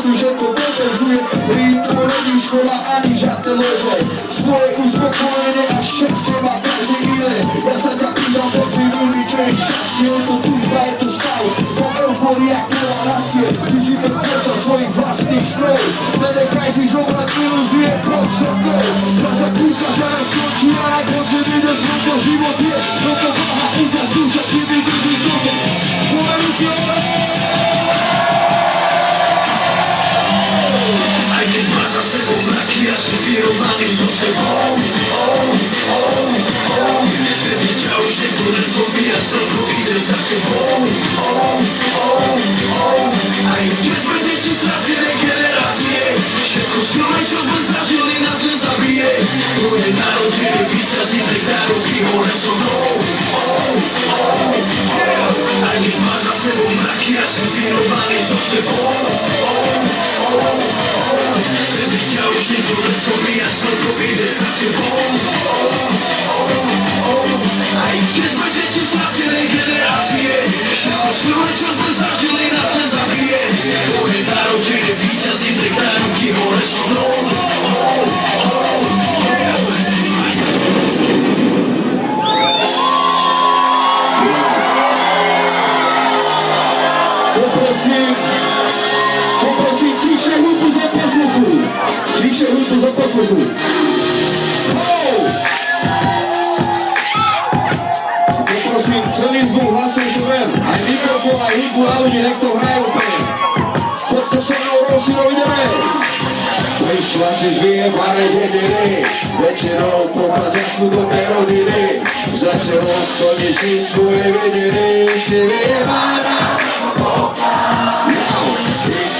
si, že to dodržuje. To není škola ani žiadne lože. Svoje uspokojenie a šťastie má každý iné. Ja sa ťa pýtam definujmi, čo je šťastie. Je to túžba, je to stav, to euforia, ktorá rastie. Ty si to tvoča svojich vlastných snov. Nenechaj si zobrať ilúzie, poď sa mnou. Každá kúka sa nás skončí a na konci vyjde slnko. Život je rovnováha, úťaz, duša si vydrží toto. Moje ruky, aj keď máš za sebou mraky, ja som vyrovaný so sebou. Vtedy ťa už niekto nezlobí a slnko ide za tebou. Aj keď sme deti stratené generácie, všetko silné, čo sme zažili, nás nezabije. Moje narodenie víťazí, tak na ruky hore so mnou. Aj keď máš za sebou mraky, ja som vyrovaný so sebou. Vtedy ťa už niekto nezlomí a slnko ide za tebou. Aj keď sme deti stratenej generácie, všetko silné, čo sme zažili, nás nezabije. Moje narodenie víťazí, tak na ruky hore so mnou. Poprosím tiše hudbu za posluchu. Tiše hudbu za posluchu. Poprosím celý zvuk hlasov ven. Aj mikrofón, aj hudbu a ľudí, nech to hrajú úplne. Poďte so mnou, Rosino, ideme. Prišla si z vyjebanej dediny, večerou pochádzaš tu do tej rodiny. Začalo splniť si svoje vidiny, si vyjebaná.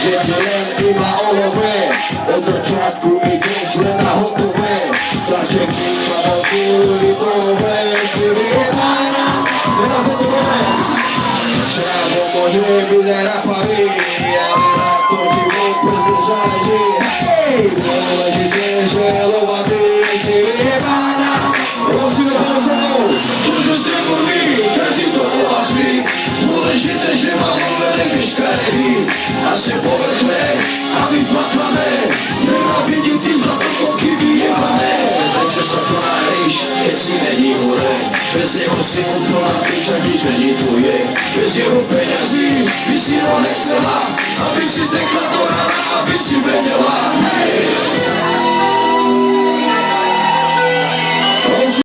Ide ti len iba o love, od začiatku ideš len na hotové. Tlaček iba do ľudí pohove, si vyjebaná. Čavo môže byť aj rapavý, ale na to ti vôbec nezáleží. Hej, dôležité, že je lovatý, si vyjebaná. Prosím, do so mnou, že ste kurví, každý to povazví. Dôležité, že má lovené škaredy a se povrchné a vypatlané. Nenávidím ty zlatokoky vyjebané. Prečo sa to najíš, keď si není hore? Bez jeho si úplno na píča, nič není tvoje. Bez jeho peňazí by si ho nechcela, aby si zdechla do rana, aby si vedela. Hej.